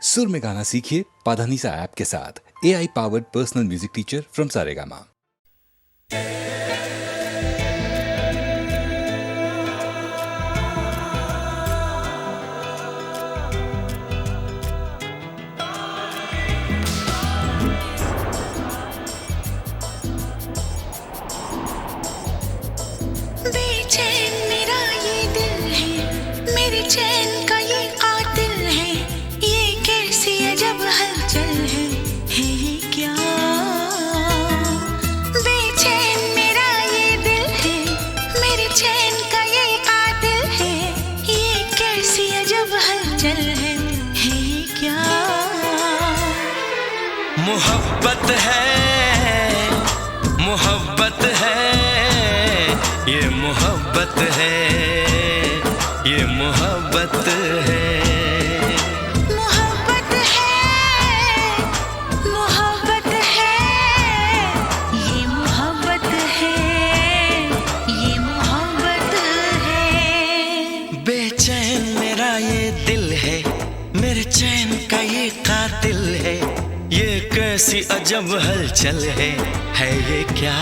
सुर में गाना सीखिए पाधानीसा ऐप के साथ। AI powered personal music teacher from Saregama. बेचैन मेरा ये दिल है, मेरे चैन का ये कातिल है। ये कैसी अजब हलचल है ये क्या? बेचैन मेरा ये दिल है, मेरे चैन का ये कातिल है। ये कैसी अजब हलचल है ये क्या? मोहब्बत है, मोहब्बत है, ये मोहब्बत है, ये मोहब्बत है। मोहब्बत है, मोहब्बत है, ये मोहब्बत है, ये मोहब्बत है। बेचैन मेरा ये दिल है, मेरे चैन का ये कातिल है। ये कैसी अजब हलचल है ये क्या?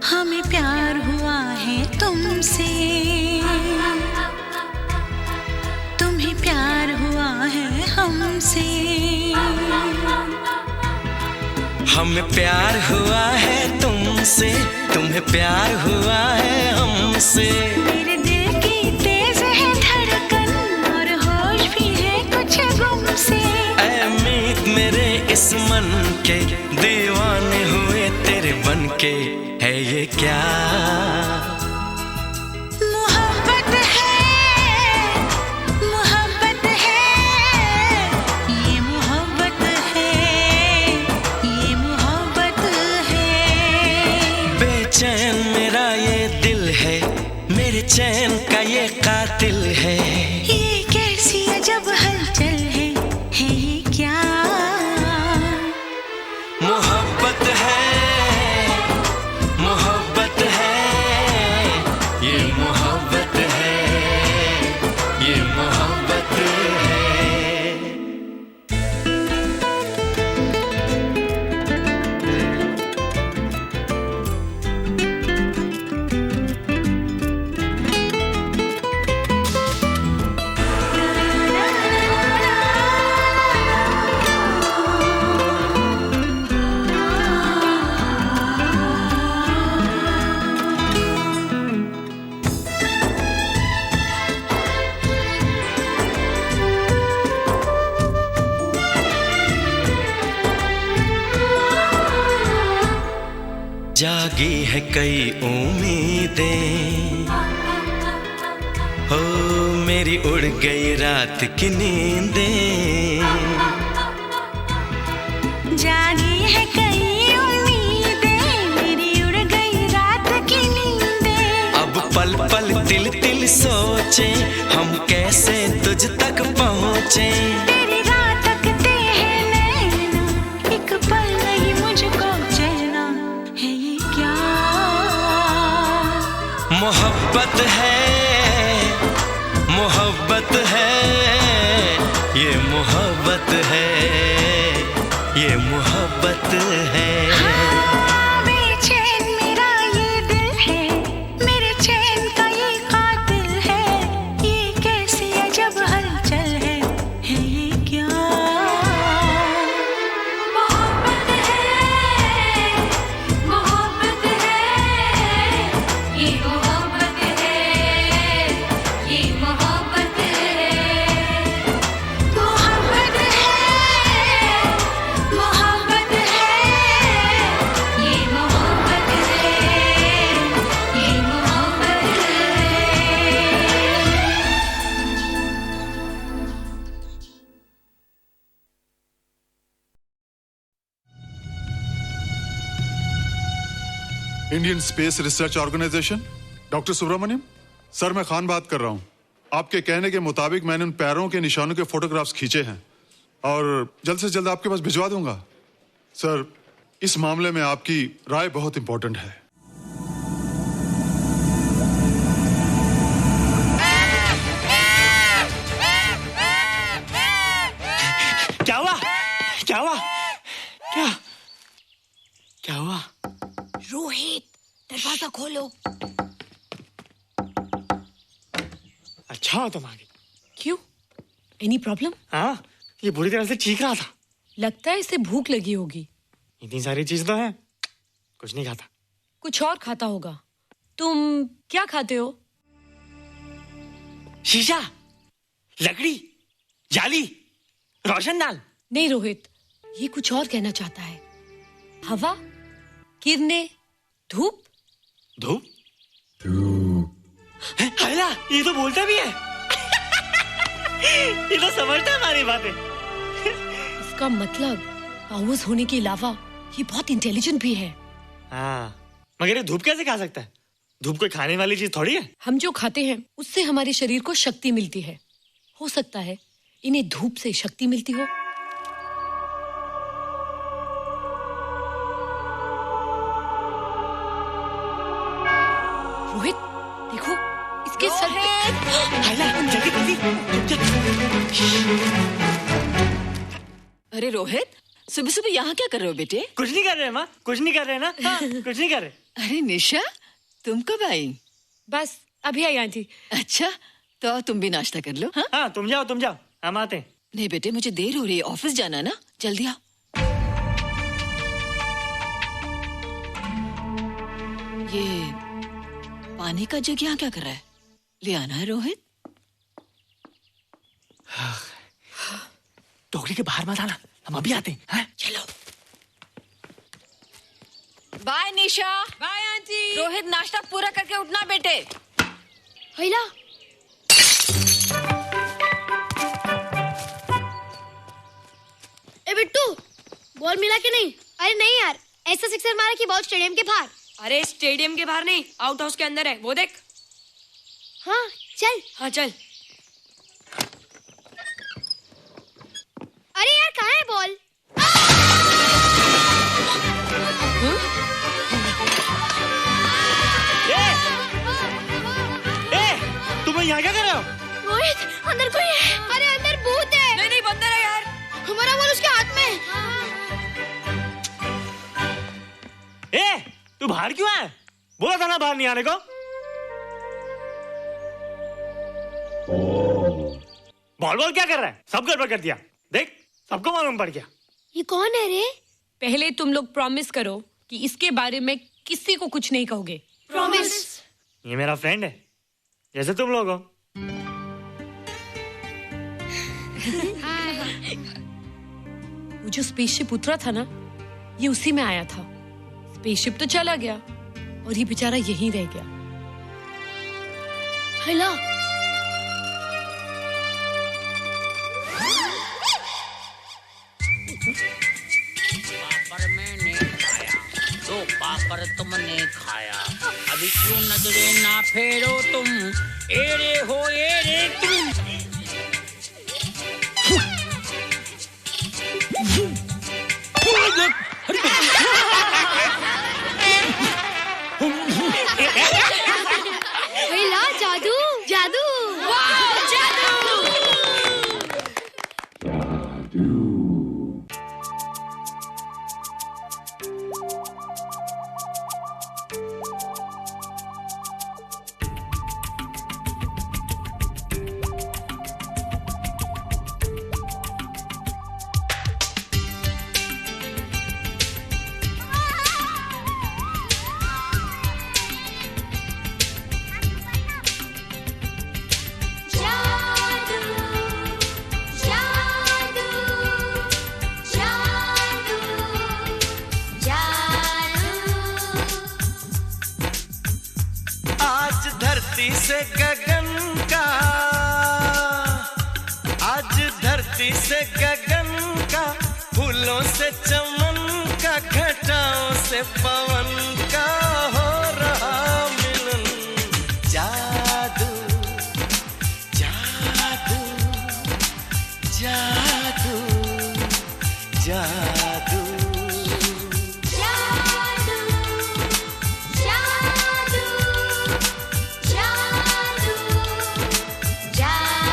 हमें प्यार हुआ है तुमसे, तुम्हें प्यार हुआ है हमसे। हमें प्यार हुआ है तुमसे, तुम्हें प्यार हुआ है हमसे। मेरे दिल की तेज है धड़कन और होश भी है कुछ गुम से। ऐ मीत मेरे इस मन के, दीवाने हुए तेरे बन के। है ये क्या? मोहब्बत है, मोहब्बत है, ये मोहब्बत है, ये मोहब्बत है। बेचैन मेरा ये दिल है, मेरे चैन का ये कातिल है। ये कैसी अजब हलचल है ये क्या? मोहब्बत है, मोहब्बत है, ये मोहब्बत है, ये मोहब्बत है। जागी है कई उम्मीदें, हो मेरी उड़ गई रात की नींदें। जागी है कई उम्मीदें, मेरी उड़ गई रात की नींदें। अब पल पल तिल तिल सोचे, हम कैसे तुझ तक पहुँचे। तेरी रात तकते हैं नैना, एक पल नहीं मुझको चैना है ये क्या? मोहब्बत है, मोहब्बत है, ये मोहब्बत है, ये मोहब्बत है। बेचैन मेरा ये दिल है, मेरे चैन का ये कातिल है। ये कैसी अजब हलचल है ये क्या? मोहब्बत है, मोहब्बत है, ये मोहब्बत है, ये मोहब्बत है। मोहब्बत है, मोहब्बत है, Indian space research organisation. Doctor Subramaniam sir, मैं खान बात कर रहा हूँ। आपके कहने के मुताबिक मैंने उन पैरों के निशानों के फोटोग्राफ्स खींचे हैं और जल्द से जल्द आपके पास भिजवा दूंगा। सर, इस मामले में आपकी राय बहुत इंपॉर्टेंट है। क्या हुआ? क्या हुआ? क्या हुआ? रोहित, दरवाजा खोलो। अच्छा हो तुम आ गई। क्यों? Any problem? हाँ, ये बुरी तरह से चीख रहा था। लगता है इसे भूख लगी होगी। इतनी सारी चीज तो है, कुछ नहीं खाता। कुछ और खाता होगा। तुम क्या खाते हो? शीशा, लकड़ी, जाली, रोशनदान। नहीं रोहित, ये कुछ और कहना चाहता है। हवा, किरणें, धूप। धूप? हैला, ये तो बोलता भी है। ये तो समझता है हमारी बातें। इसका मतलब पावर्स होने के अलावा ये बहुत इंटेलिजेंट भी है। हाँ, मगर ये धूप कैसे खा सकता है? धूप कोई खाने वाली चीज थोड़ी है। हम जो खाते हैं उससे हमारे शरीर को शक्ति मिलती है। हो सकता है इन्हें धूप से शक्ति मिलती हो। रोहित, देखो इसके सर पे। जल्दी जल्दी। अरे रोहित, सुबह सुबह यहाँ क्या कर रहे हो बेटे? कुछ नहीं कर रहे माँ, कुछ नहीं कर रहे ना। हाँ, कुछ नहीं कर रहे। अरे निशा, तुम कब आई? बस अभी आई आंटी। अच्छा, तो तुम भी नाश्ता कर लो। हाँ, हाँ, तुम जाओ, हम आते हैं। नहीं बेटे, मुझे देर हो रही है, ऑफिस जाना ना, जल्दी आओ। ये पानी का जग यहाँ क्या कर रहा है? ले आना है रोहित। टोकरी के बाहर मत आना, हम अभी आते हैं। हाँ? चलो। Bye Nisha. Bye aunty. Rohit, नाश्ता पूरा करके उठना बेटे। हैला, ए बिट्टू, बॉल मिला कि नहीं? अरे नहीं यार, ऐसा सिक्सर मारा कि बॉल स्टेडियम के बाहर। अरे स्टेडियम के बाहर नहीं, आउट हाउस के अंदर है, वो देख। हाँ चल। हाँ चल। अरे यार, कहाँ है बॉल? तुम यहाँ क्या कर रहे हो? रोहित, अंदर कोई है। अरे अंदर भूत है। नहीं बंदर है यार। हमारा बॉल उसके हाथ में। तू बाहर क्यों है? बोला था ना बाहर नहीं आने को। बॉल क्या कर रहा है? सब गड़बड़ कर दिया। देख, सबको मालूम पड़ गया। ये कौन है रे? पहले तुम लोग प्रॉमिस करो कि इसके बारे में किसी को कुछ नहीं कहोगे। प्रॉमिस। ये मेरा फ्रेंड है, जैसे तुम लोग हो। वो जो स्पेसशिप उतरा था ना, ये उसी में आया था। स्पेसशिप तो चला गया और ये बेचारा यहीं रह गया। हैला, पापड़ मैंने खाया, तो पापड़ तुमने खाया। अभी क्यों नजरे ना फेरो तुम, एरे हो एरे तुम। हैला, जादू जादू। वाह, जादू। धरती से गगन का, आज धरती से गगन का, फूलों से चमन का, घटाओं से पवन का हो जादू जादू जादू जादू जादू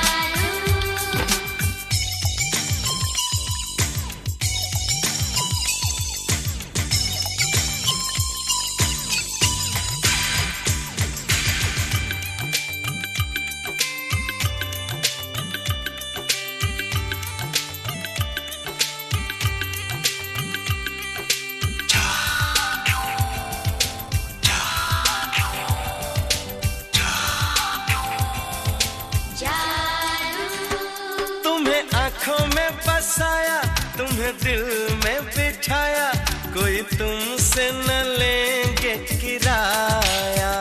तुम्हें आंखों में बसाया, तुम्हें दिल में बिठाया, कोई तुमसे न लेंगे किराया।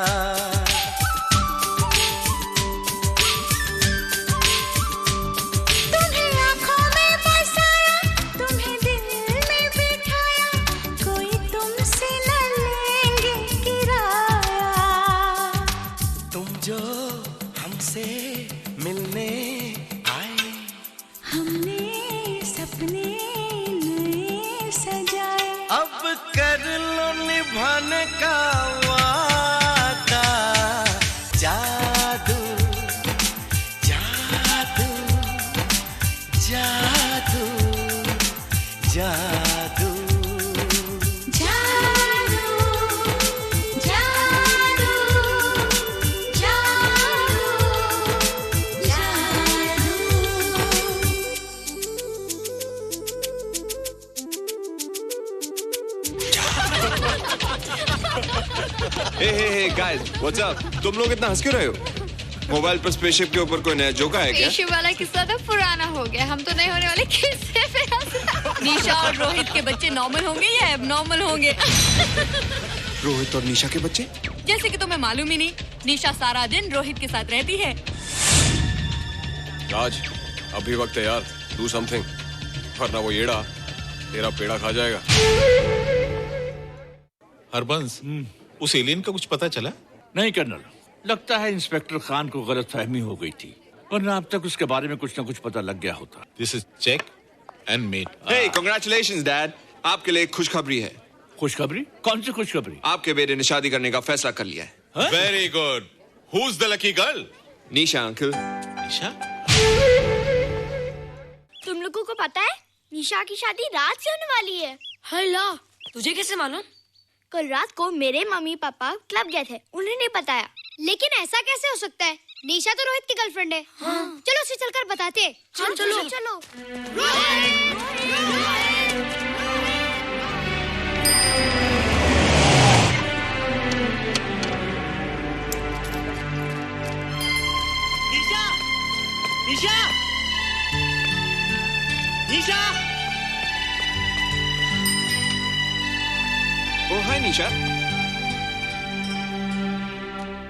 तुम्हें आँखों में बसाया, तुम्हें दिल में बिठाया, कोई तुमसे न लेंगे किराया। तुम जो हमसे मिलने आए, हमने सपने नए सजाए, अब कर लो निभाने का वादा। जादू जादू जादू जादू जादू जादू हे गाइस, व्हाट्स अप? तुम लोग इतना हंस क्यों रहे हो? मोबाइल पर स्पेसशिप के ऊपर कोई नया जोक आया क्या? स्पेसशिप वाला किस्सा तो पुराना हो गया, हम तो नहीं होने वाले किस्से पे हंस रहे हैं। निशा और रोहित के बच्चे नॉर्मल होंगे या एबनॉर्मल होंगे? रोहित और निशा के बच्चे? जैसे कि तुम्हें मालूम ही नहीं, निशा सारा दिन रोहित के साथ रहती है। राज, अभी वक्त है यार, डू समथिंग, वरना वो येड़ा तेरा पेड़ा खा जाएगा। हरबंस, उस एलियन का कुछ पता चला? नहीं कर्नल, लगता है इंस्पेक्टर खान को गलतफहमी हो गई थी, वरना अब तक उसके बारे में कुछ न कुछ पता लग गया होता। This is check and mate. Hey, congratulations dad, आपके लिए एक खुशखबरी है। खुशखबरी? कौन सी खुशखबरी? आपके बेटे ने शादी करने का फैसला कर लिया है। Very good. Who is the lucky girl? Nisha uncle. Nisha? तुम लोगों को पता है निशा की शादी रात से होने वाली है। हल्ला, तुझे कैसे मालूम? कल रात को मेरे मम्मी पापा क्लब गए थे, उन्हें नहीं बताया। लेकिन ऐसा कैसे हो सकता है? निशा तो रोहित की गर्लफ्रेंड है। हाँ। चलो उसे चलकर बताते हैं। चलो, चलो। चलो। निशा! निशा! निशा! ओ हाय निशा।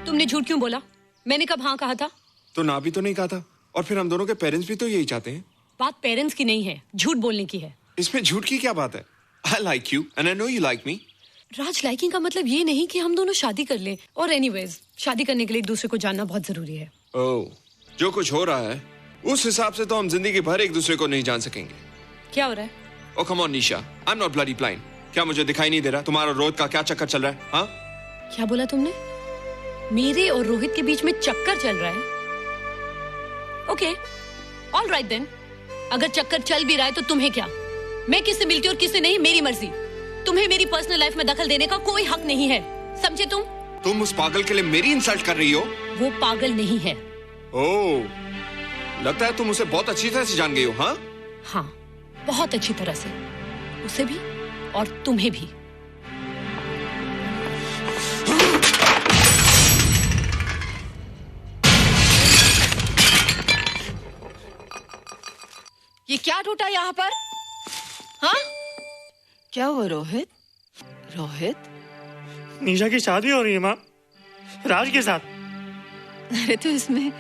तुमने झूठ क्यों बोला? मैंने कब हाँ कहा था? तो ना भी तो नहीं कहा था, और फिर हम दोनों के पेरेंट्स भी तो यही चाहते हैं। बात पेरेंट्स की नहीं है, झूठ बोलने की है। इसमें झूठ की क्या बात है? I like you and I know you like me. Raj, liking का मतलब ये नहीं कि हम दोनों शादी कर लें। और एनीवेज, शादी करने के लिए एक दूसरे को जानना बहुत जरूरी है। ओह, जो कुछ हो रहा है उस हिसाब से तो हम जिंदगी भर एक दूसरे को नहीं जान सकेंगे। क्या हो रहा है? Oh come on Nisha, I'm not bloody blind. क्या मुझे दिखाई नहीं दे रहा तुम्हारा रोहित का क्या चक्कर चल रहा है? हाँ? क्या बोला तुमने? मेरे और रोहित के बीच में चक्कर चल रहा है? Okay, all right then. अगर चक्कर चल भी रहा है तो तुम्हें क्या? मैं किससे मिलती हूँ और किससे नहीं, मेरी मर्जी। तुम्हें मेरी पर्सनल लाइफ में दखल देने का कोई हक नहीं है, समझे तुम? तुम उस पागल के लिए मेरी इंसल्ट कर रही हो? वो पागल नहीं है। ओह, लगता है तुम उसे बहुत अच्छी तरह से जान गई हो। हाँ? हाँ, बहुत अच्छी तरह से, उसे भी और तुम्हें भी। ये क्या टूटा यहाँ पर? हाँ? क्या हुआ रोहित? रोहित? निशा की शादी हो रही है माँ, राज के साथ। अरे तो इसमें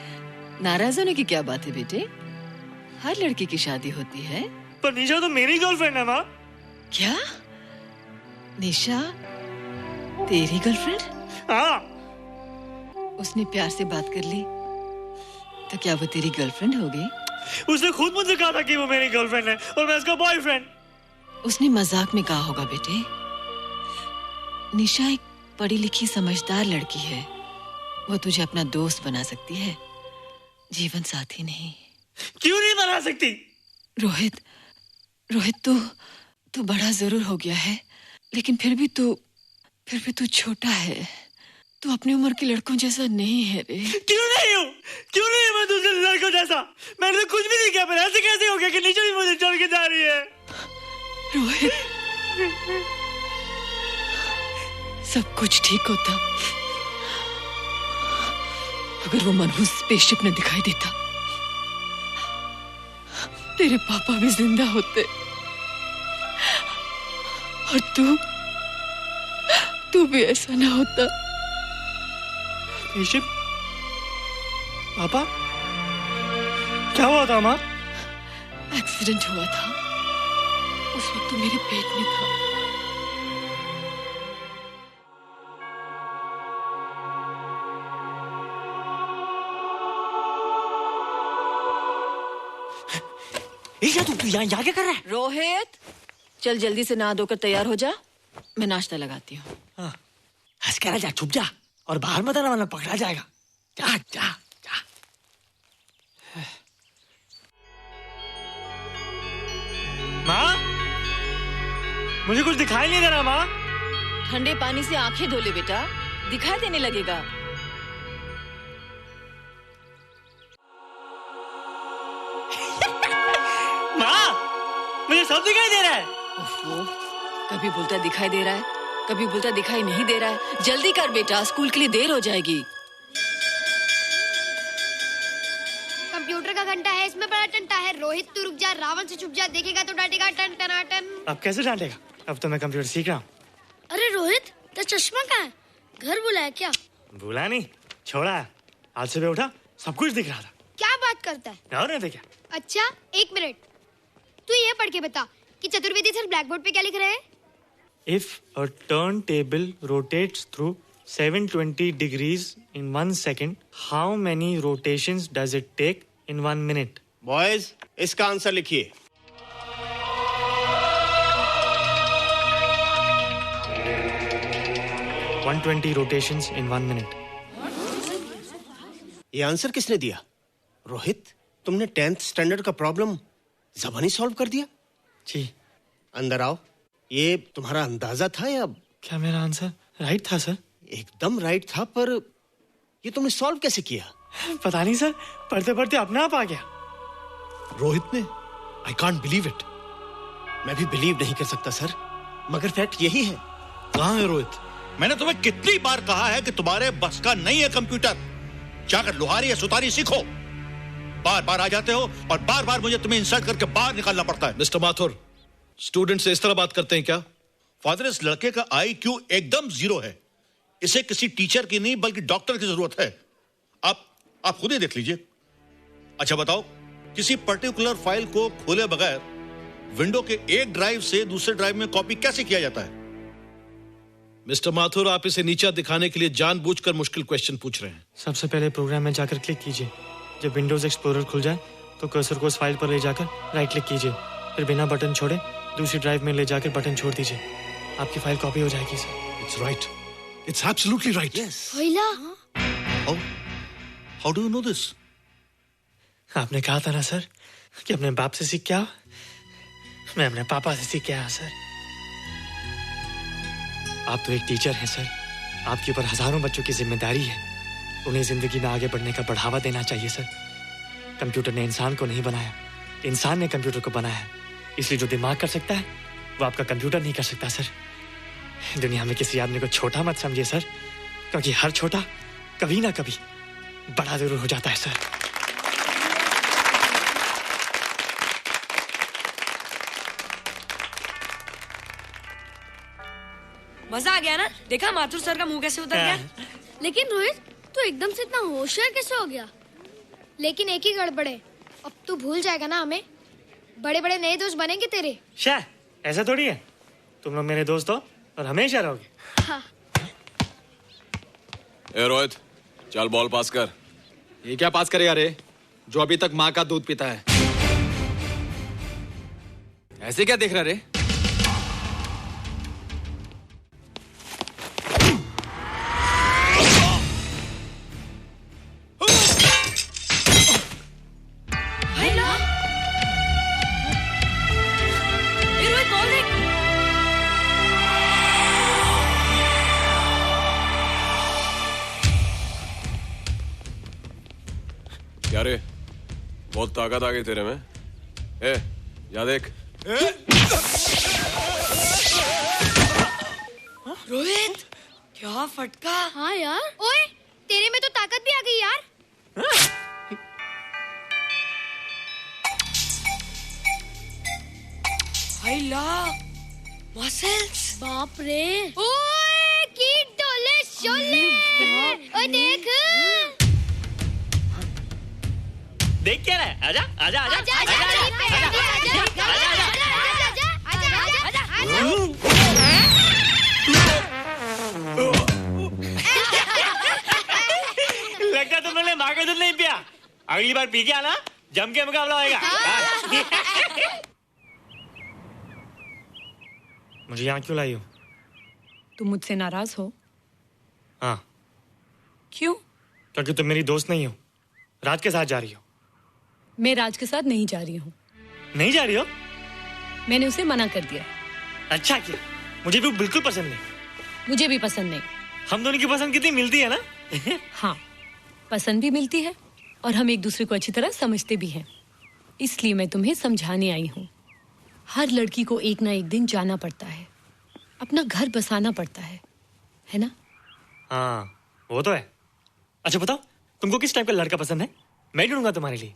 नाराज होने की क्या बात है बेटे? हर लड़की की शादी होती है। पर निशा तो मेरी गर्लफ्रेंड है माँ। क्या? निशा तेरी गर्लफ्रेंड? हाँ। उसने प्यार से बात कर ली तो क्या वो तेरी गर्लफ्रेंड हो गई? उसने खुद मुझसे कहा था कि वो मेरी गर्लफ्रेंड है और मैं उसका बॉयफ्रेंड। उसने मजाक में कहा होगा बेटे। निशा एक पढ़ी लिखी समझदार लड़की है। वो तुझे अपना दोस्त बना सकती है, जीवन साथी नहीं। क्यों नहीं बना सकती? रोहित, तू बड़ा जरूर हो गया है, लेकिन फिर भी तू छोटा है। तू अपनी उम्र के लड़कों जैसा नहीं है रे। क्यों नहीं हूँ? क्यों नहीं मैं दूसरे लड़कों जैसा? मैंने तो कुछ भी नहीं किया, पर ऐसे कैसे हो गया कि निशा भी मुझे छोड़ के जा रही है? रोहित, सब कुछ ठीक होता अगर वो मनहूस स्पेसशिप न दिखाई देता। तेरे पापा भी जिंदा होते और तू भी ऐसा ना होता। स्पेसशिप? पापा? क्या हुआ था माँ? एक्सीडेंट हुआ था, उस वक्त तू मेरे पेट में था। तू यहाँ क्या कर रहा है? रोहित, चल जल्दी से नहा धोकर तैयार हो जा, मैं नाश्ता लगाती हूँ। हंस कर जा, छुप जा और बाहर मत आना वरना पकड़ा जाएगा। जा जा जा। माँ, मुझे कुछ दिखाई नहीं दे रहा माँ। ठंडे पानी से आंखें धो ले बेटा, दिखाई देने लगेगा। माँ, मुझे सब दिखाई दे रहा है। कभी बोलता दिखाई दे रहा है, कभी बोलता दिखाई नहीं दे रहा है। जल्दी कर बेटा, स्कूल के लिए देर हो जाएगी। कंप्यूटर का घंटा है, इसमें बड़ा टंटा है। रोहित तू रुक जा, रावण से छुप जा, देखेगा तो डांटेगा टन टना टन। अब कैसे डांटेगा? अब तो मैं कंप्यूटर सीख रहा हूँ। अरे रोहित, तेरा चश्मा कहाँ है? घर बुलाया क्या? भूला नहीं, छोड़ा है। आज सुबह उठा, सब कुछ दिख रहा था। क्या बात करता है? और नहीं तो क्या? अच्छा, एक मिनट, तू ये पढ़ के बता कि चतुर्वेदी सर ब्लैक बोर्ड पे क्या लिख रहे हैं? If a turntable rotates through 720 degrees in 1 second, how many rotations does it take in 1 minute? Boys, इसका आंसर लिखिए। – 120 rotations in 1 minute. ये आंसर किसने दिया? रोहित, तुमने 10th स्टैंडर्ड का प्रॉब्लम ज़बानी सॉल्व कर दिया? जी। अंदर आओ। ये तुम्हारा अंदाजा था या? क्या मेरा आंसर राइट था सर? एकदम राइट था, पर ये तुमने सॉल्व कैसे किया? पता नहीं सर, पढ़ते पढ़ते अपने आप आ गया। रोहित ने? I can't believe it. मैं भी बिलीव नहीं कर सकता सर, मगर फैक्ट यही है। कहाँ है रोहित? मैंने तुम्हें कितनी बार कहा है कि तुम्हारे बस का नहीं है कंप्यूटर। जाकर लोहारी या सुतारी सीखो। बार बार आ जाते हो और बार बार मुझे तुम्हें इंसल्ट करके बाहर निकालना पड़ता है। मिस्टर माथुर, स्टूडेंट से इस तरह बात करते हैं क्या? फादर, इस लड़के का IQ एकदम 0 है। इसे किसी टीचर की नहीं बल्कि डॉक्टर की जरूरत है। आप खुद ही देख लीजिए। अच्छा बताओ, किसी पर्टिकुलर फाइल को खोले बगैर विंडो के एक ड्राइव से दूसरे ड्राइव में कॉपी कैसे किया जाता है? मिस्टर माथुर, आप इसे नीचा दिखाने के लिए जानबूझकर मुश्किल क्वेश्चन पूछ रहे हैं। सबसे पहले प्रोग्राम में जाकर क्लिक कीजिए। जब विंडोज एक्सप्लोरर खुल जाए तो कर्सर को उस फाइल पर ले जाकर राइट क्लिक कीजिए, फिर बिना बटन छोड़े दूसरी ड्राइव में ले जाकर बटन छोड़ दीजिए। आपकी फाइल कॉपी हो जाएगी sir. It's right, it's absolutely right. How do you know this? आपने कहा था ना सर कि अपने बाप से सीख के आओ। मैं अपने पापा से सीख के आया सर। आप तो एक टीचर हैं सर, आपके ऊपर हजारों बच्चों की जिम्मेदारी है। उन्हें जिंदगी में आगे बढ़ने का बढ़ावा देना चाहिए सर। कंप्यूटर ने इंसान को नहीं बनाया, इंसान ने कंप्यूटर को बनाया है। इसलिए जो दिमाग कर सकता है वो आपका कंप्यूटर नहीं कर सकता सर। दुनिया में किसी आदमी को छोटा मत समझिए सर, क्योंकि हर छोटा कभी ना कभी बड़ा जरूर हो जाता है सर। मजा आ गया ना? देखा माथुर सर का मुंह कैसे उतर गया? लेकिन रोहित, तू एकदम से इतना होशियार कैसे हो गया? लेकिन एक ही गड़बड़ है, अब तू भूल जाएगा ना हमें। बड़े बड़े नए दोस्त बनेंगे तेरे। शाह, ऐसा थोड़ी है। तुम लोग मेरे दोस्त हो और हमेशा रहोगे। हाँ। ए रोहित, चल बॉल पास कर। ये क्या पास करेगा रे, जो अभी तक माँ का दूध पीता है? ऐसे क्या देख रहा रे? बहुत ताकत आ गई तेरे में। ए, या देख। रोहित, क्या फटका। हाँ यार। ओए, तेरे में तो ताकत भी आ गई यार। हाय ला, मसल्स। बाप रे। ओए, की डोले शोले। ओए देख। देख क्या रहा है? आजा आजा आजा आजा आजा लगता तुमने माँ का दूध नहीं पिया। अगली बार पी के आना, जम के मुकाबला होएगा। मुझे यहाँ क्यों लाई हो? तुम मुझसे नाराज हो? हाँ। क्यों? क्योंकि तुम मेरी दोस्त नहीं हो, राज के साथ जा रही हो। मैं राज के साथ नहीं जा रही हूँ। नहीं जा रही हो? मैंने उसे मना कर दिया। अच्छा किया, मुझे भी बिल्कुल पसंद नहीं। मुझे भी पसंद नहीं। हम दोनों की पसंद कितनी मिलती है ना? हाँ, पसंद भी मिलती है और हम एक दूसरे को अच्छी तरह समझते भी हैं। इसलिए मैं तुम्हें समझाने आई हूँ। हर लड़की को एक ना एक दिन जाना पड़ता है, अपना घर बसाना पड़ता है ना? हाँ, वो तो है। अच्छा बताओ, तुमको किस टाइप का लड़का पसंद है? मैं ढूंढूंगा तुम्हारे लिए।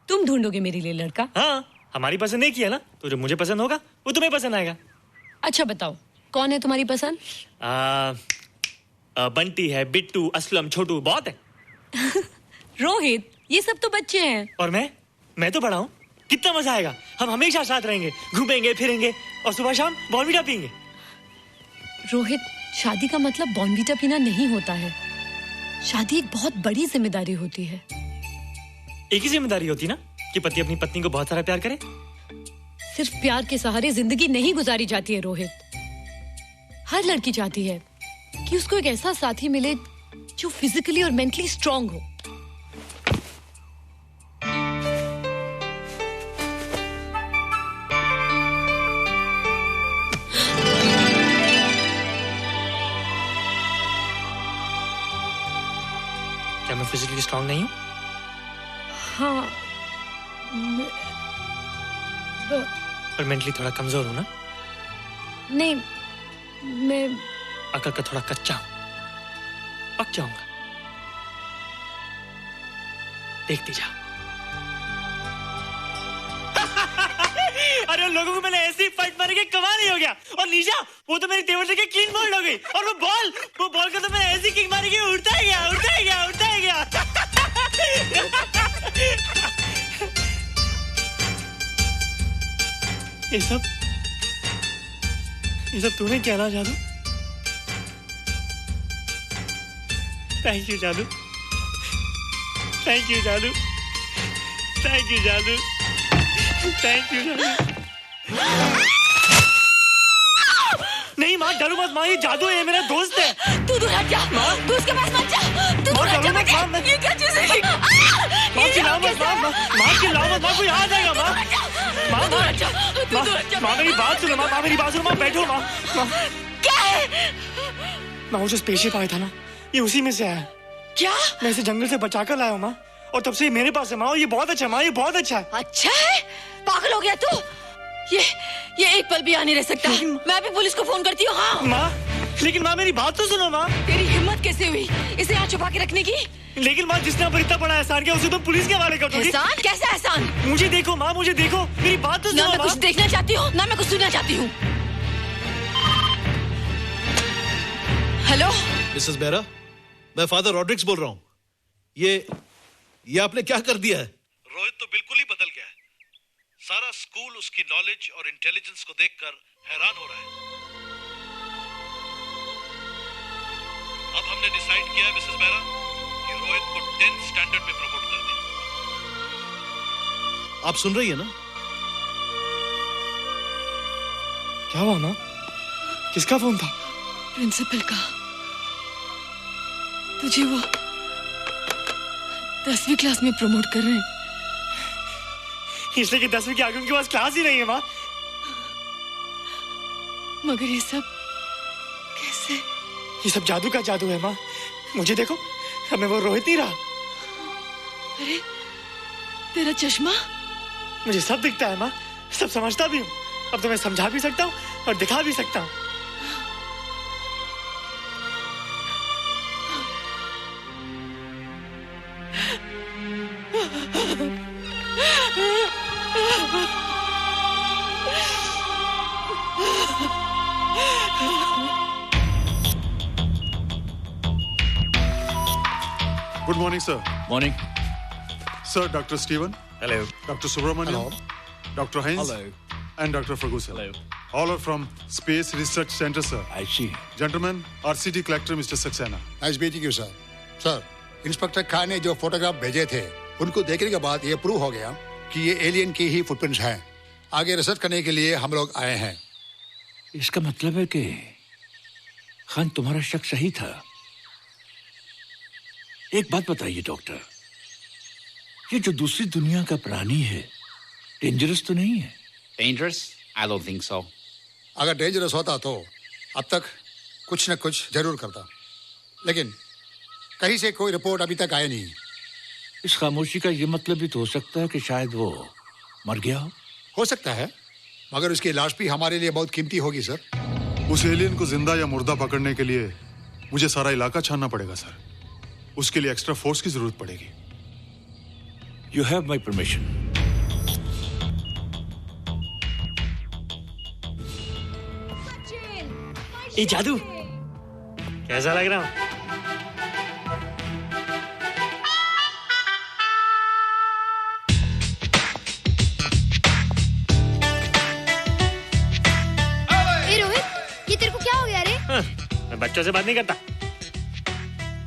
तुम ढूंढोगे मेरे लिए लड़का? हाँ, हमारी पसंद एक ही है ना, तो जो मुझे पसंद होगा वो तुम्हें पसंद आएगा। अच्छा बताओ, कौन है तुम्हारी पसंद? बंटी है, बिट्टू, असलम, छोटू, बहुत है। रोहित, ये सब तो बच्चे हैं। और मैं तो बड़ा हूँ। कितना मजा आएगा, हम हमेशा साथ रहेंगे, घूमेंगे फिरेंगे और सुबह शाम बॉर्नवीटा पीएंगे। रोहित, शादी का मतलब बॉर्नवीटा पीना नहीं होता है। शादी एक बहुत बड़ी जिम्मेदारी होती है। एक ही जिम्मेदारी होती ना कि पति अपनी पत्नी को बहुत सारा प्यार करे। सिर्फ प्यार के सहारे जिंदगी नहीं गुजारी जाती है रोहित। हर लड़की चाहती है कि उसको एक ऐसा साथी मिले जो फिजिकली और मेंटली स्ट्रांग हो। क्या मैं फिजिकली स्ट्रांग नहीं हूँ? हाँ, पर मेंटली थोड़ा कमजोर हूँ ना? नहीं, मैं अकल का थोड़ा कच्चा हूँ, पक जाऊंगा। देखती जाओ। अरे लोगों को मैंने ऐसी फाइट मारी कि कमाल ही हो गया। और निशा, वो तो मेरी टेबल से क्लीन बोल्ड हो गई। और वो बॉल को तो मैंने ऐसी किक मारी कि उड़ता ही गया। ये सब तूने क्या ना जादू? थैंक यू जादू। नहीं माँ, डरो मत माँ, ये जादू है, ये मेरा दोस्त है। तू दूर हट जा, तू उसके पास मत जा। तू दूर हट जा बेटे। ये क्या चीज़ है? माँ चिल्लाओ मत, माँ कोई आ जाएगा। माँ मेरी बात सुनो, माँ बैठो। माँ क्या है? माँ वो जो स्पेसशिप आया था ना, ये उसी में से आया। क्या? मैं इसे जंगल से बचाकर लाया हूँ माँ, और तब से ये मेरे पास है माँ। ये बहुत अच्छा है माँ, ये बहुत अच्छा है। अच्छा है? पागल हो गया तू? ये एक पल भी यहाँ नहीं रह सकता। मैं अभी पुलिस को फोन करती हूँ। हाँ माँ, लेकिन माँ मेरी बात तो सुनो माँ। तेरी हिम्मत कैसे हुई इसे यहाँ छुपा के रखने की? लेकिन माँ, जिसने पर इतना बड़ा एहसान किया उसे तो पुलिस के हवाले कर दोगी। एहसान? कैसा एहसान? मुझे देखो माँ, मुझे देखो, मेरी बात तो सुनो। ना मैं कुछ देखना चाहती हूँ, ना मैं कुछ सुनना चाहती हूँ। हेलो मिसेस बेरा, मैं फादर रॉड्रिक्स बोल रहा हूँ। ये आपने क्या कर दिया है? रोहित तो बिल्कुल ही बदल गया है। सारा स्कूल उसकी नॉलेज और इंटेलिजेंस को देखकर हैरान हो रहा है। अब हमने डिसाइड किया है मिसेस बेरा कि रोहित को 10th स्टैंडर्ड में प्रमोट कर दें। आप सुन रही है ना? क्या हुआ माँ? किसका फोन था? प्रिंसिपल का। तुझे वो 10वीं क्लास में प्रमोट कर रहे हैं। इसलिए कि 10वीं के आगे उनके पास क्लास ही नहीं है माँ। मगर ये सब कैसे? ये सब जादू का जादू है माँ। मुझे देखो, अब मैं वो रोहित नहीं रहा। अरे तेरा चश्मा? मुझे सब दिखता है माँ, सब समझता भी हूँ। अब तो मैं समझा भी सकता हूँ और दिखा भी सकता हूँ। Good morning, sir. Morning. Sir, Dr. Stephen. Hello. Dr. Subramaniam. Hello. Dr. Heinz. Hello. And Dr. Ferguson. Hello. All are from Space Research Center, sir. I see. Gentlemen, RCT collector Mr. Saxena. Nice meeting you sir. Sir, inspector Khan ने जो photograph भेजे थे उनको देखने के बाद ये prove हो गया कि ये एलियन की ही फुटप्रिंट्स हैं। आगे रिसर्च करने के लिए हम लोग आए हैं। इसका मतलब है कि खान तुम्हारा शक सही था। एक बात बताइए डॉक्टर, ये जो दूसरी दुनिया का प्राणी है डेंजरस तो नहीं है? Dangerous? I don't think so. अगर डेंजरस होता तो अब तक कुछ न कुछ जरूर करता, लेकिन कहीं से कोई रिपोर्ट अभी तक आई नहीं। इस खामोशी का ये मतलब भी तो हो सकता है कि शायद वो मर गया हो सकता है, मगर उसकी लाश भी हमारे लिए बहुत कीमती होगी सर। उस एलियन को जिंदा या मुर्दा पकड़ने के लिए मुझे सारा इलाका छानना पड़ेगा सर। उसके लिए एक्स्ट्रा फोर्स की जरूरत पड़ेगी। You have my permission. ये जादू कैसा लग रहा हूँ? ए रोहित, ये तेरे को क्या हो गया रे? मैं बच्चों से बात नहीं करता।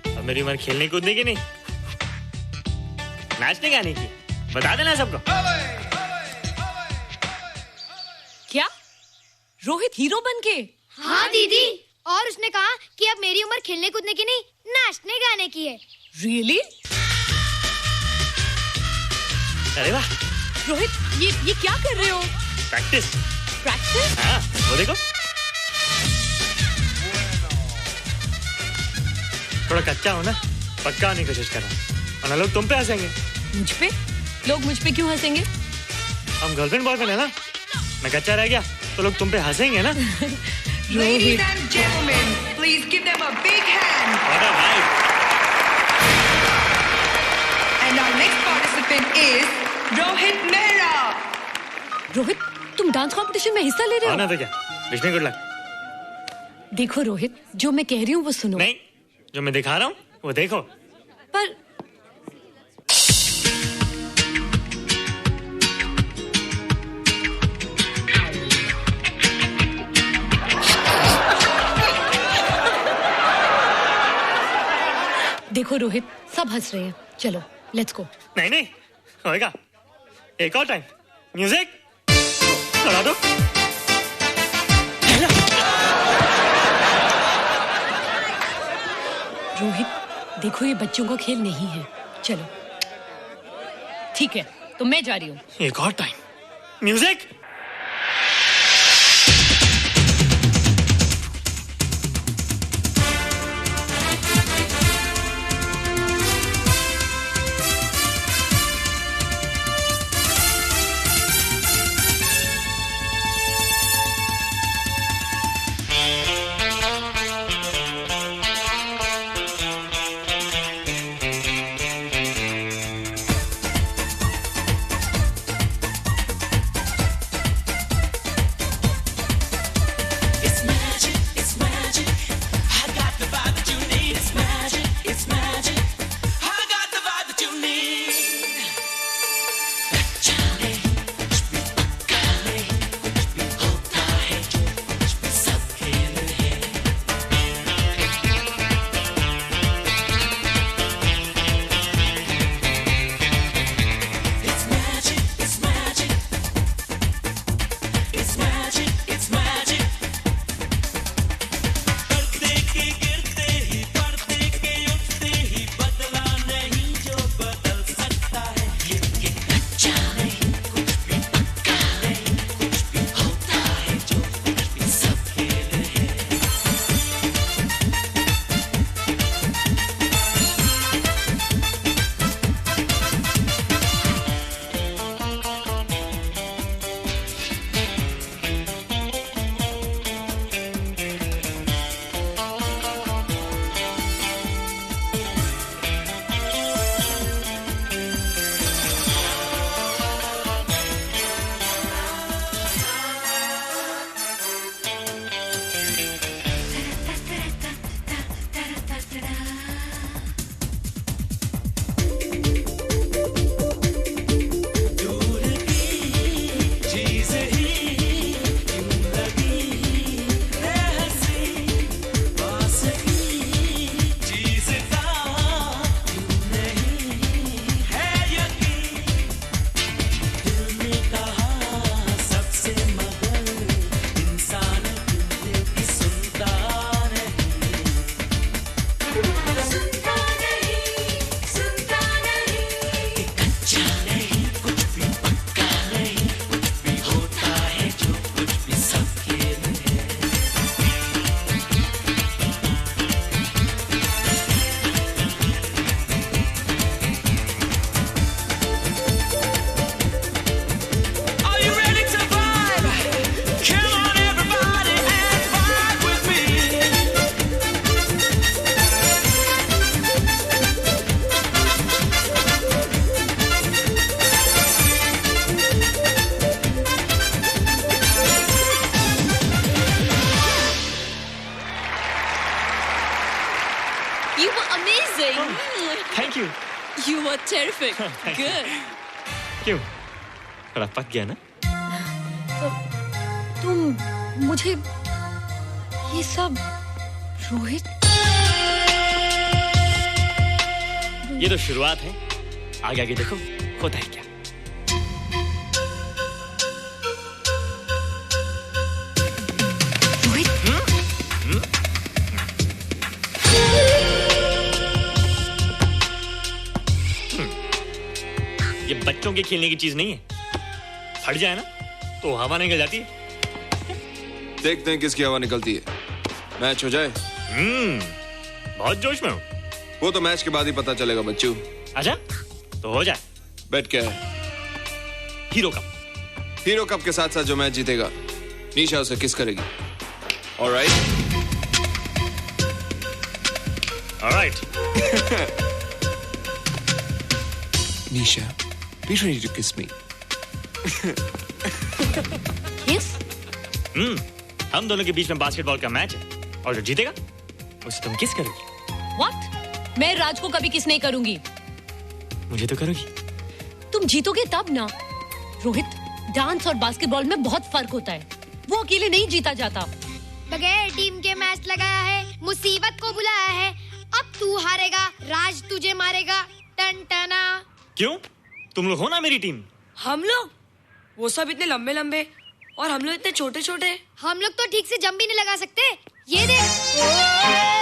अब मेरी उम्र खेलने कूदने की नहीं, नाचने गाने की। बता देना सबको। क्या रोहित हीरो बन के? हाँ दीदी, और उसने कहा कि अब मेरी उम्र खेलने कूदने की नहीं, नाचने गाने की है। रियली? अरे वाह रोहित, ये क्या कर रहे हो? प्रैक्टिस। प्रैक्टिस? हाँ, वो देखो। थोड़ा कच्चा हो ना, पक्का होने की कोशिश कर रहा हूँ, वरना लोग तुम पे हंसेंगे। मुझ पे? लोग मुझ पे क्यों हंसेंगे? हम गर्लफ्रेंड बॉयफ्रेंड है ना, मैं कच्चा रह गया तो लोग तुम पे हंसेंगे ना। Ladies and gentlemen, please give them a big hand. What a vibe. And our next participant is Rohit Mehra. Rohit, तुम डांस कंपटीशन में हिस्सा ले रहे हो? ना तो क्या, विश मी गुड लक। देखो रोहित, जो मैं कह रही हूँ वो सुनो। नहीं, जो मैं दिखा रहा हूँ वो देखो। पर देखो रोहित, सब हंस रहे हैं। चलो लेट्स गो। नहीं नहीं होएगा, एक और टाइम। म्यूजिक चला दो। रोहित, देखो ये बच्चों का खेल नहीं है। चलो ठीक है, तो मैं जा रही हूँ। एक और time. Music. amazing. Thank you. You were terrific. Good. क्यों? थोड़ा पक गया ना? तुम मुझे ये सब रोहित, ये तो शुरुआत है, आगे आगे देखो होता है क्या। ये बच्चों के खेलने की चीज नहीं है, फट जाए ना तो हवा निकल जाती है। देखते हैं किसकी हवा निकलती है। मैच हो जाए। बहुत जोश में हूँ। वो तो मैच के बाद ही पता चलेगा बच्चू। अच्छा तो हो जाए। बेट क्या है? Hero cup. हीरो कप के साथ साथ जो मैच जीतेगा निशा उसे किस करेगी। Alright. Alright. Nisha, be ready to kiss me. Yes? हम दोनों के बीच में बास्केटबॉल का मैच है और जो जीतेगा उसे तुम किस करोगी। What? मैं राज को कभी किस नहीं करूंगी। मुझे तो करोगी। तुम जीतोगे तब ना। रोहित, डांस और बास्केटबॉल में बहुत फर्क होता है, वो अकेले नहीं जीता जाता। बगैर टीम के मैच लगाया है, मुसीबत को बुलाया है, अब तू हारेगा, राज तुझे मारेगा। टन टना। क्यों? तुम लोग हो ना मेरी टीम। हम लोग? वो सब इतने लंबे लंबे और हम लोग इतने छोटे छोटे। हम लोग तो ठीक से जंप भी नहीं लगा सकते। ये देख।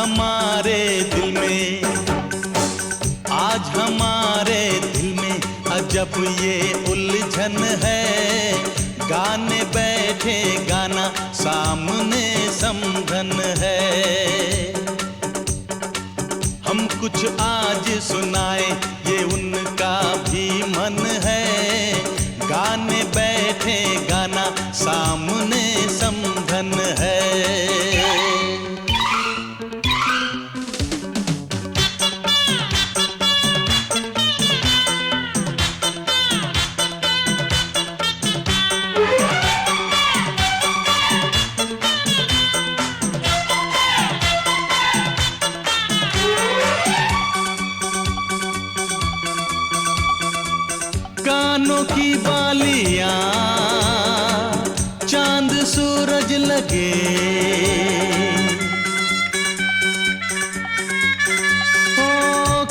हमारे दिल में, आज हमारे दिल में अजब ये उलझन है। गाने बैठे गाना सामने समधन है। हम कुछ आज सुनाए ये उनका भी मन है। गाने बैठे गाना सामने समधन है। कानों की बालियां चांद सूरज लगे, ओ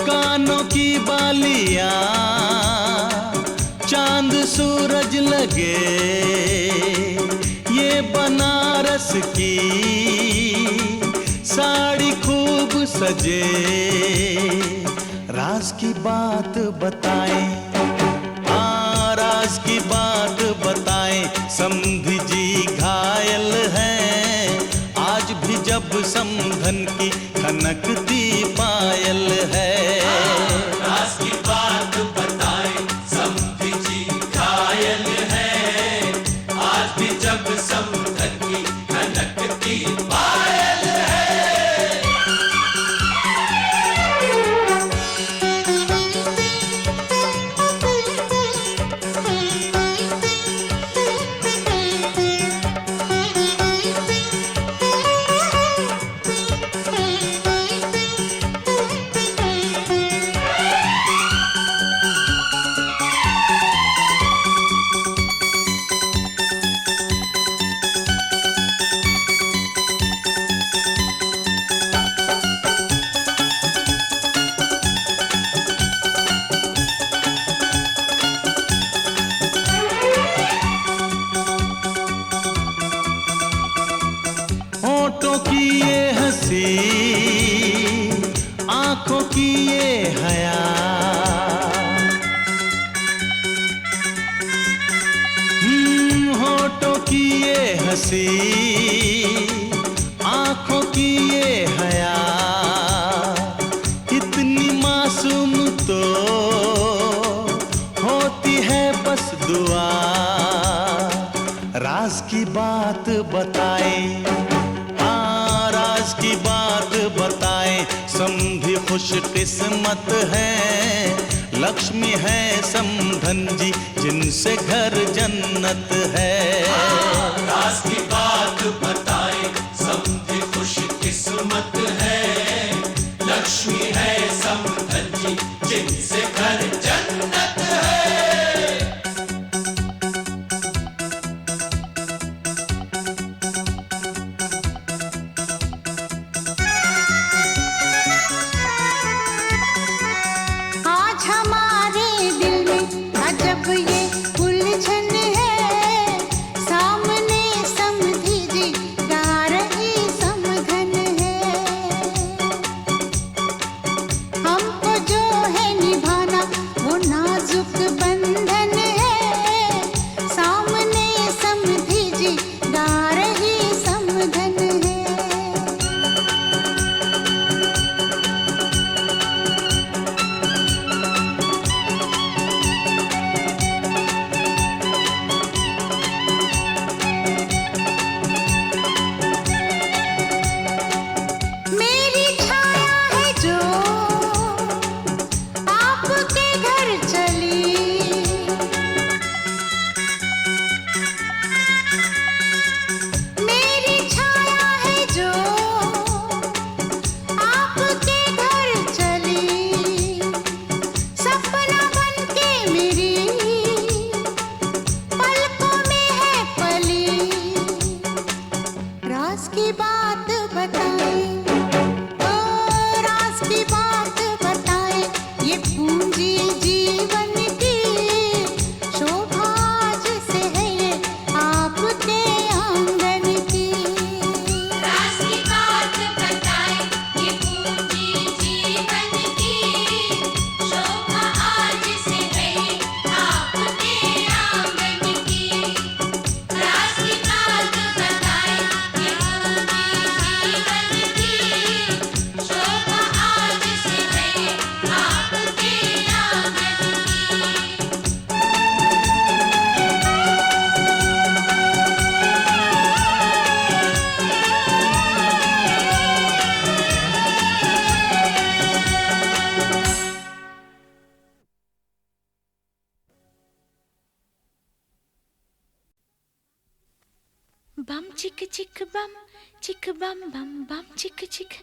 कानों की बालियां चांद सूरज लगे। ये बनारस की साड़ी खूब सजे। राज की बात बताएं, राज की बात बताएं। समधी जी घायल हैं, आज भी जब समधन की खनकती पायल है। राज की बात बताएं, समधी जी घायल हैं, आज भी जब समधन की खनकती पायल है। होठों की ये हंसी, आंखों की ये हया, होठों की ये हंसी, आंखों की ये हया। इतनी मासूम तो होती है बस दुआ। राज की बात बताएं, राज की बात बताएं। समधी खुश किस्मत है, लक्ष्मी है समधन जी जिनसे घर जन्नत है। राज की बात बताएं, समधी खुश किस्मत है, लक्ष्मी है समधन जी जिनसे घर जन्नत है। आज हमारे दिल में अजब ये उलझन है। सामने समधी जी गा रही समधन है। हमको जो है निभाना बम चिक चिक बम बम बम चिक चिक।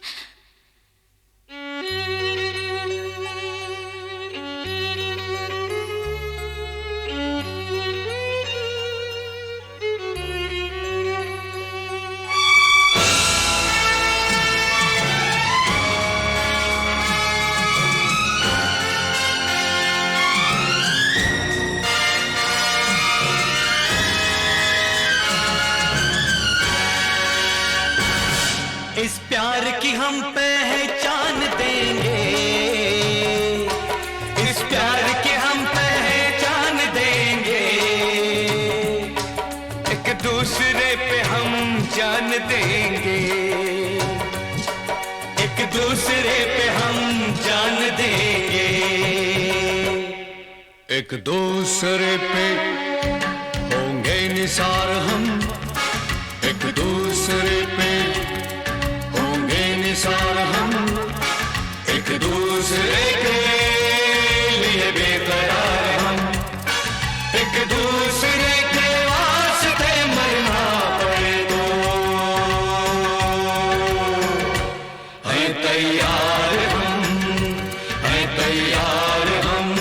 इस प्यार की हम पहचान देंगे, इस प्यार की हम पहचान देंगे, एक दूसरे पे हम जान देंगे, एक दूसरे पे हम जान देंगे, एक दूसरे पे होंगे निसार हम, एक दूसरे पे निसार हम, एक दूसरे के लिए बेकरार हम, एक दूसरे के वास्ते मरना पड़े तो हैं तैयार हम, हैं तैयार हम।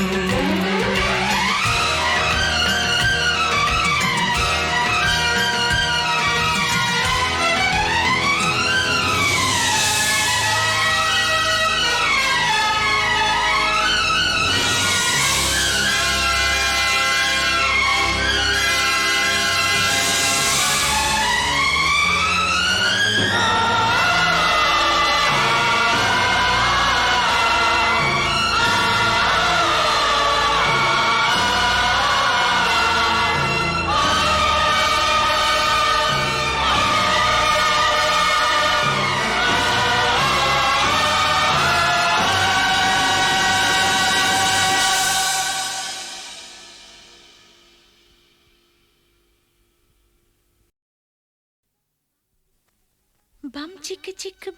बम चिक चिक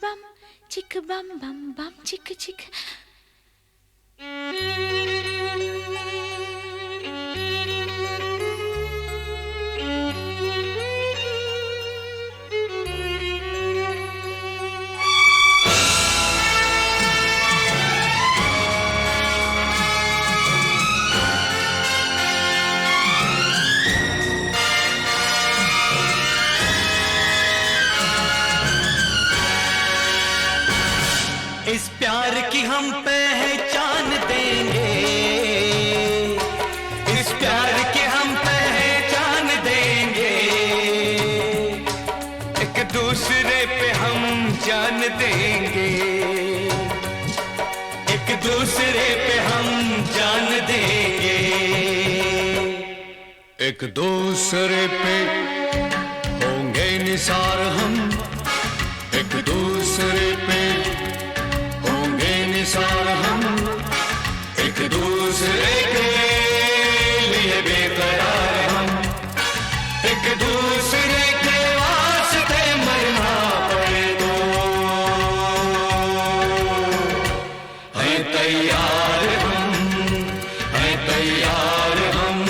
बम बम बम चिक चिक। इस प्यार की हम पहचान देंगे, इस प्यार की हम पहचान देंगे, एक दूसरे पे हम जान देंगे, एक दूसरे पे हम जान देंगे, एक दूसरे पे होंगे निसार हम, एक दूसरे पे होंगे निसार हम, एक दूसरे के लिए बेकरार हम, एक दूसरे के वास्ते मरना पड़े तो हैं तैयार हम, हैं तैयार हम।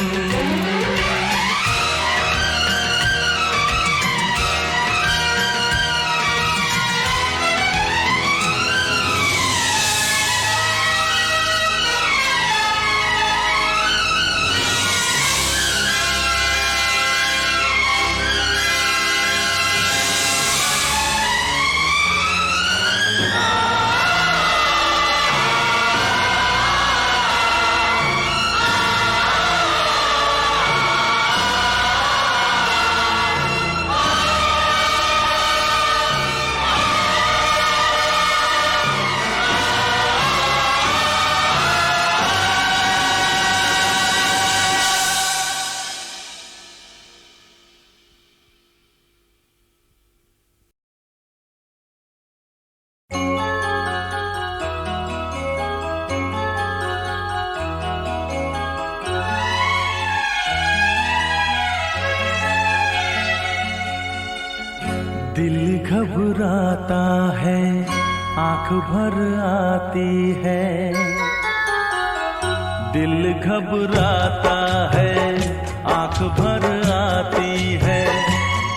दिल घबराता है, आंख भर आती है, दिल घबराता है, आंख भर आती है,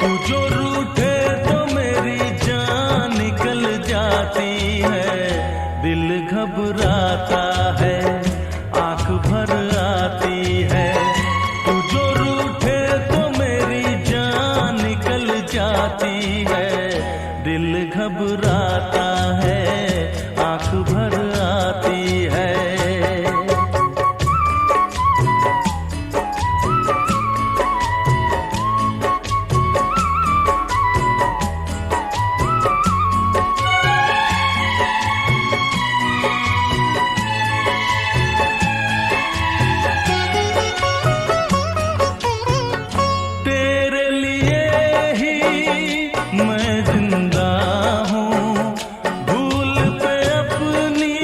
तू जो रूठे तो मेरी जान निकल जाती है, दिल घबराता है, आंख भर आती है। तू जो रूठे तो मेरी जान निकल जाती है, दिल घबराता है, आंख भर आती है। तेरे लिए ही मैं जिंदा हूँ, भूल पे अपनी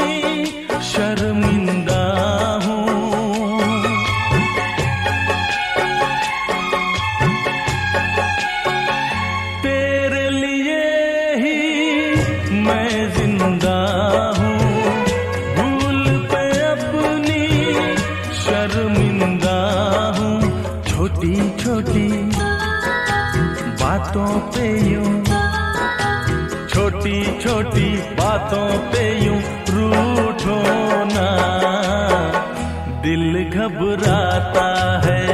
शर्मिंदा हूँ। तेरे लिए ही मैं जिंदा हूँ, भूल पे अपनी शर्मिंदा हूँ। छोटी छोटी बातों पे यूं, छोटी छोटी बातों पे यूं रूठो ना, दिल घबराता है,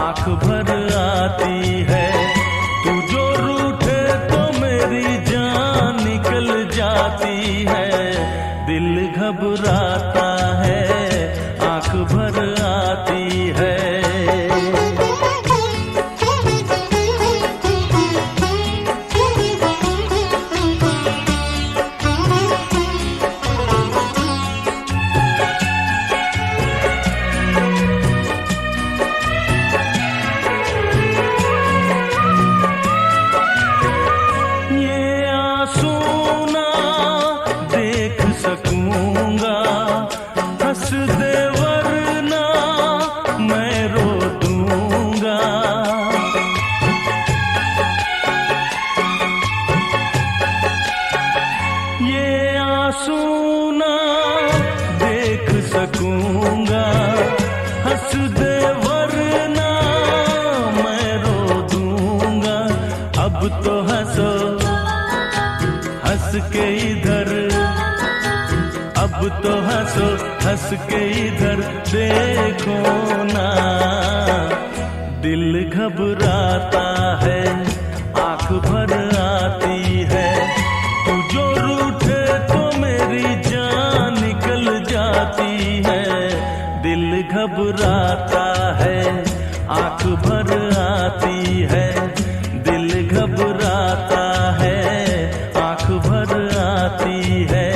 आंख भर आती है। तू जो रूठे तो मेरी जान निकल जाती है, दिल घबराता है, आंख भर आती है। ये आंसू ना देख सकूंगा, हंस दे वरना मैं रो दूंगा। ये आंसू ना देख सकूंगा, हंस दे वरना मैं रो दूंगा। अब तो हंसो हंस के इधर, अब तो हंसो हंस के इधर देखो ना, दिल घबराता है, आंख भर आती है। तू जो रूठे तो मेरी जान निकल जाती है, दिल घबराता है, आंख भर आती है। दिल घबराता है, आंख भर आती है।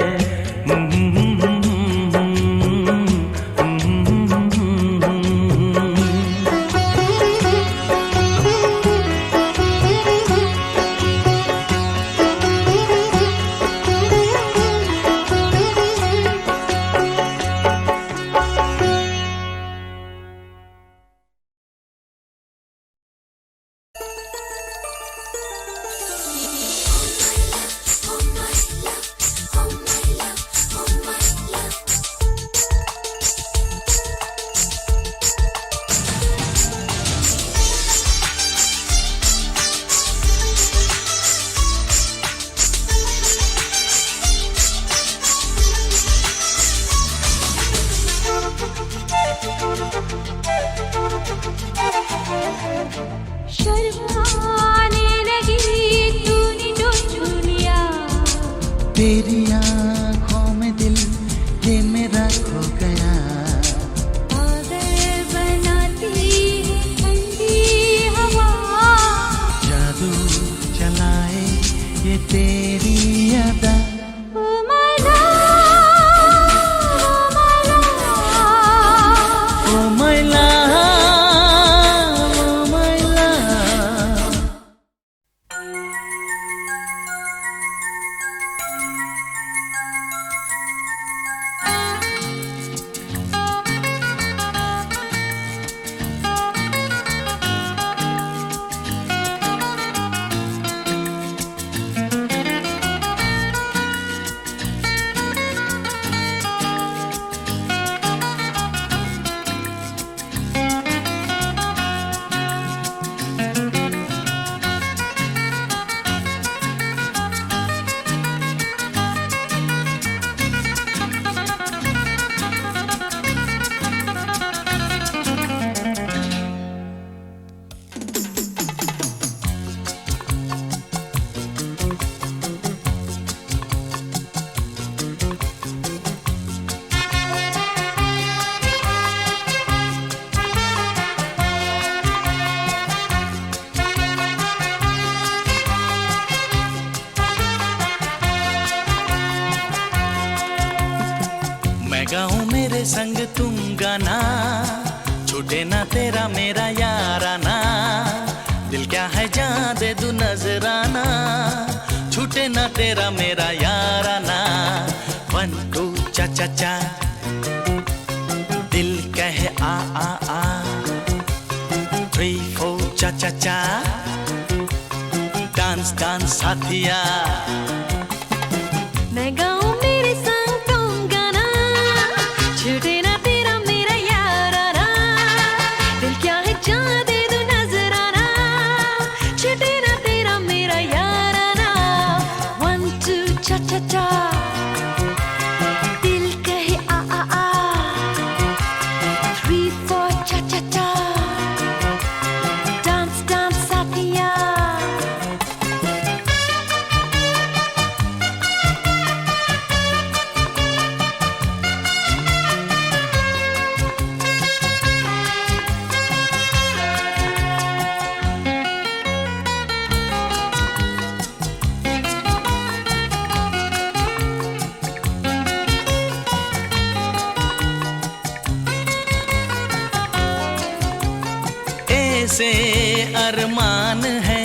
शर्माने लगी तूने जो छू लिया, तेरी आंखों में दिल ये मेरा खो गया। पागल बनाती है ठंडी हवा, जादू चलाए ये तेरी अदा। ओ मैला, ओ मैला, ओ मैला। गाऊं मेरे संग तुम गाना, छूटे ना तेरा मेरा याराना, दिल क्या है जान दे दूं नजराना, छूटे ना तेरा मेरा याराना। 1 2 चा चा चा, दिल कहे आ आ आ, 3 4 चा चा चा, डांस डांस साथिया। मैं गाऊं मेरे संग तुम गाना, छूटे ना तेरा मेरा याराना, दिल क्या है जान दे दूं नजराना, छूटे ना तेरा मेरा याराना। 1 2 चा चा चा, दिल कहे आ आ आ, 3 4 चा चा चा, डांस डांस साथिया। से अरमान है,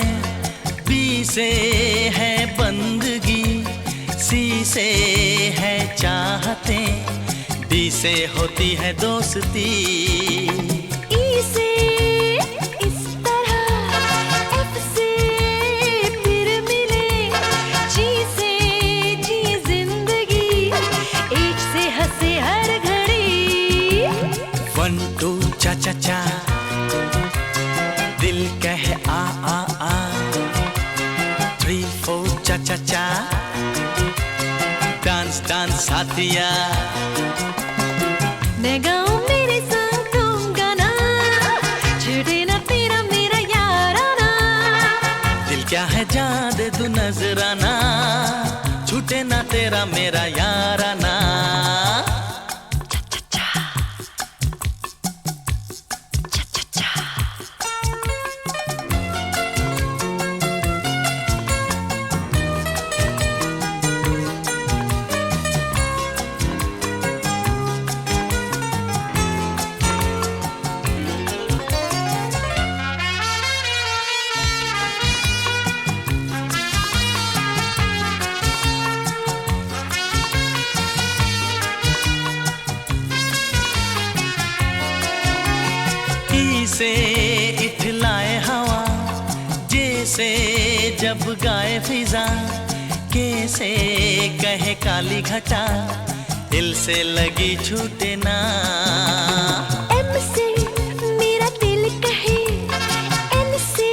बी से है बंदगी, सी से है चाहते, डी से होती है दोस्ती, ई से इस तरह, एफ से फिर मिले, जी से जी जिंदगी, एच से हंसे हर घड़ी। 1 2 चा चा चा, दिल कहे आ आ आ, 3 4 चा चा चा, डांस डांस साथिया। मैं गाऊं मेरे संग तुम गाना, छूटे ना तेरा मेरा याराना, दिल क्या है जान दे दूं नजराना, छूटे ना तेरा मेरा याराना। से इठलाए हवा, जैसे जब गाए फिजा, कैसे कहे काली घटा, दिल से लगी छूटे ना। एम से मेरा दिल कहे, एन से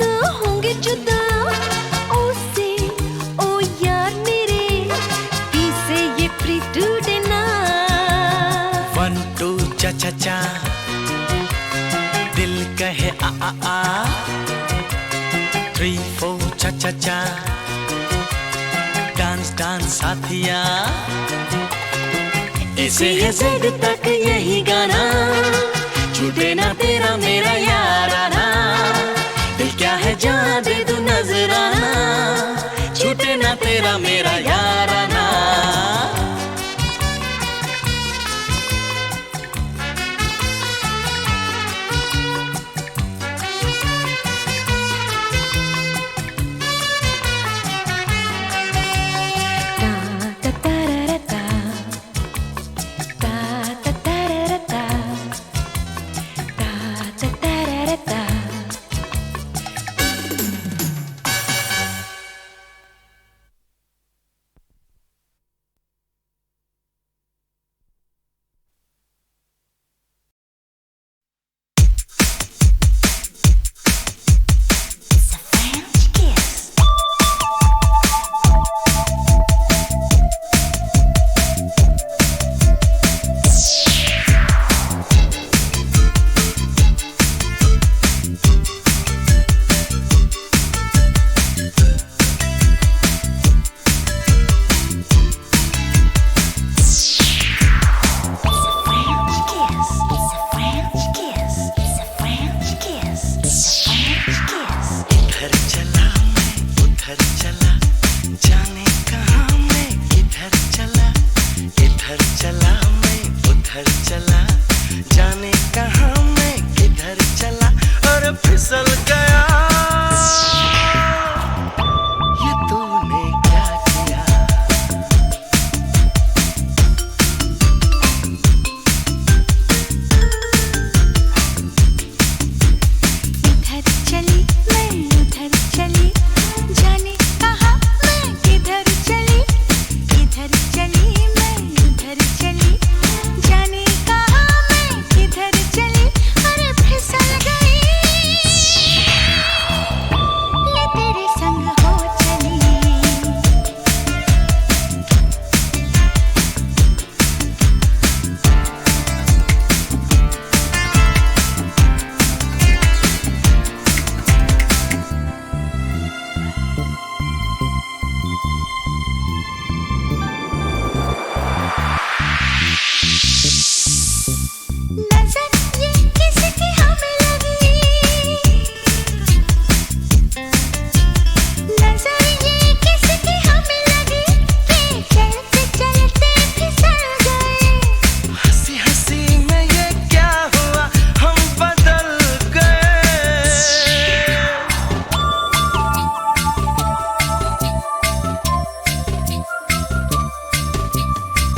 ना होंगे जुदा, ओ से ओ यार मेरे, पी से ये प्रीत टूटे ना। 1 2 चा चा चा, दिल कहे आ आ आ, 3 4 चा चा चा, डांस डांस साथिया। ऐसे है ज़ेड तक यही गाना, छूटे ना तेरा मेरा याराना, दिल क्या है जान दे दूं नजराना, छूटे ना तेरा मेरा याराना।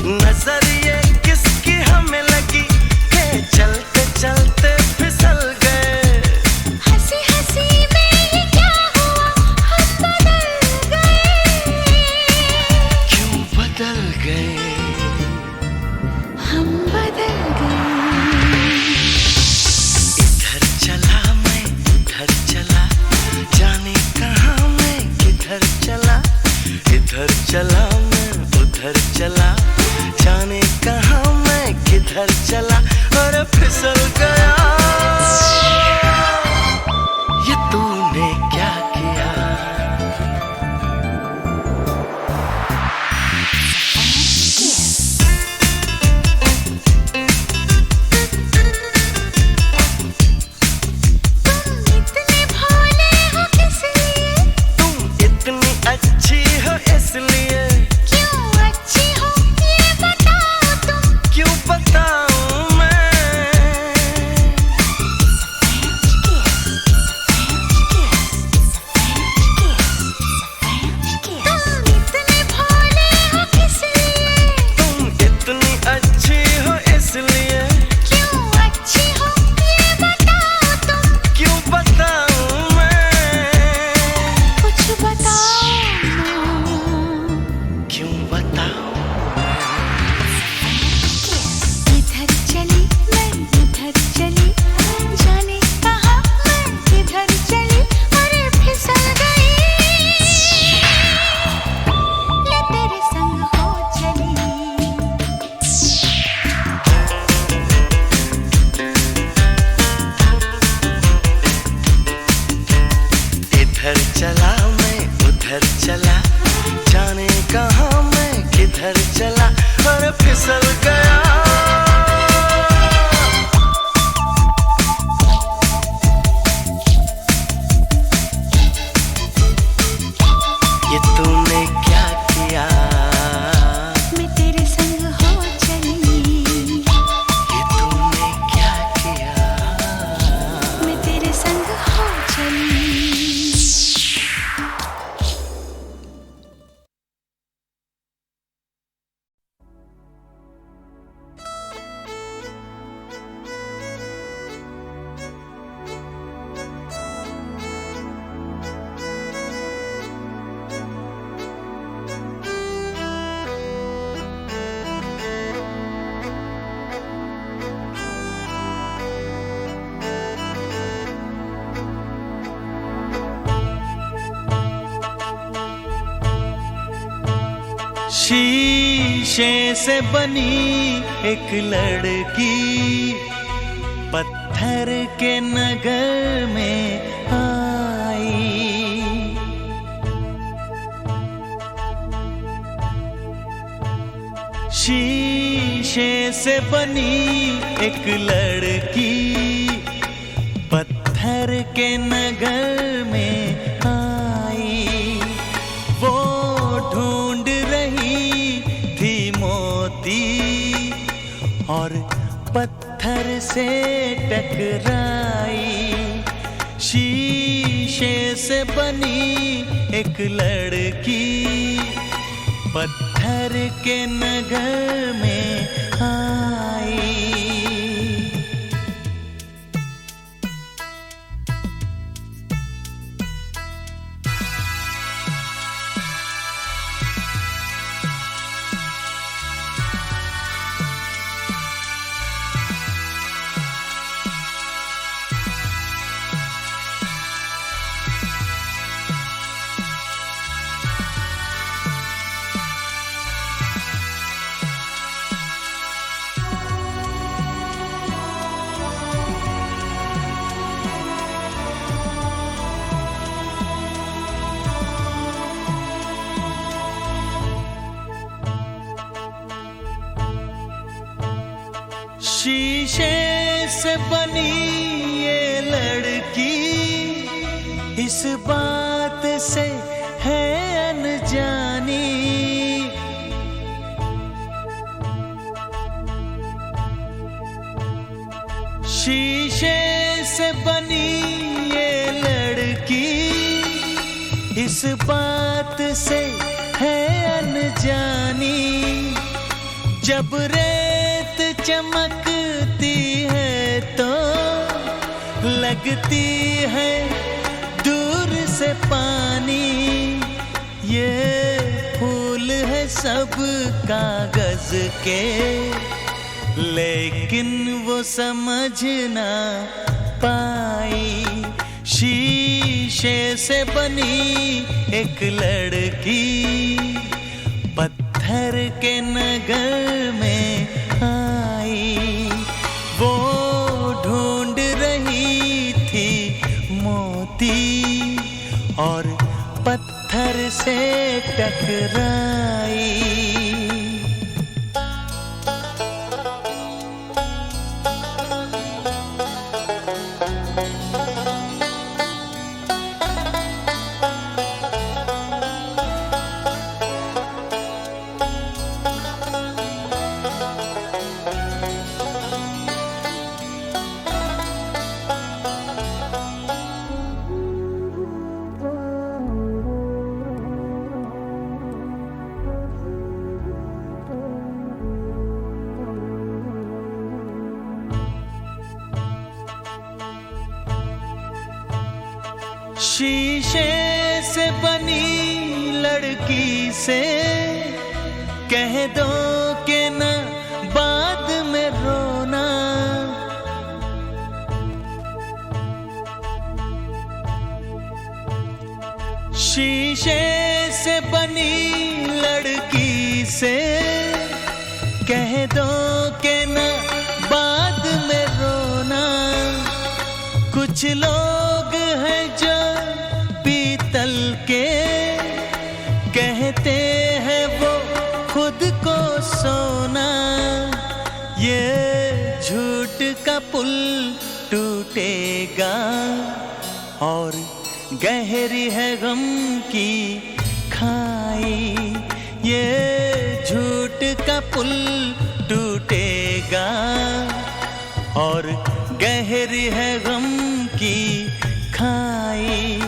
नजर ये किसकी हमें लगी के चलते चलते फिसल गए। हंसी हंसी में ये क्या हुआ, हम बदल गए। क्यों बदल गए, हम बदल गए। इधर चला मैं उधर चला, जाने कहाँ मैं किधर चला। इधर चला मैं उधर चला, जाने कहाँ मैं किधर चला। और फिसल गया, ये तूने क्या किया। इतने भोले हो किस लिए, तुम इतनी अच्छी हो इसलिए। क्यों अच्छी हो ये बताओ तुम। क्यों बताऊं मैं, तुम इतने भोले हो किस लिए, तुम इतनी अच्छी हो इसलिए। क्यों अच्छी हो ये बताओ तुम। क्यों बताऊं मैं, कुछ बताओ ना। क्यों बताऊं। इधर चली मैं उधर चली, जाने कहाँ मैं किधर चली। अरे फिसल गई, ले तेरे संग हो चली। इधर चला मैं उधर चला, जाने कहाँ मैं किधर चला। और फिसल गया, ये तूने क्या किया। मैं तेरे संग हो चली, ये तूने क्या किया। मैं तेरे संग हो चली। शीशे से बनी एक लड़की पत्थर के नगर में आई। शीशे से बनी एक लड़की पत्थर के नगर में आई। वो ढूंढ रही थी मोती और पत्थर से टकराई। शीशे से बनी एक लड़की पत्थर के नगर में आई। शीशे से बनी ये लड़की इस बात से है अनजानी। शीशे से बनी ये लड़की इस बात से है अनजानी। जब रेत चमकती है तो लगती है दूर से पानी, ये फूल है सब कागज के, लेकिन वो समझ ना पाई। शीशे से बनी एक लड़की पत्थर के नगर में आई, वो ढूंढ रही थी मोती और पत्थर से टकराई। शीशे से बनी लड़की से कह दो कि न बाद में रोना, शीशे से बनी लड़की से कह दो कि न बाद में रोना। कुछ लोग हैं जो पीतल के कहते हैं वो खुद को सोना, ये झूठ का पुल टूटेगा और गहरी है गम की खाई, ये झूठ का पुल टूटेगा और गहरी है गम की खाई।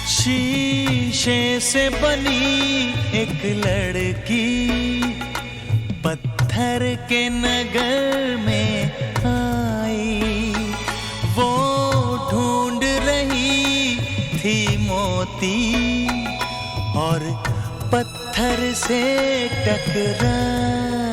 शीशे से बनी एक लड़की पत्थर के नगर में आई, वो ढूंढ रही थी मोती और पत्थर से टकराई।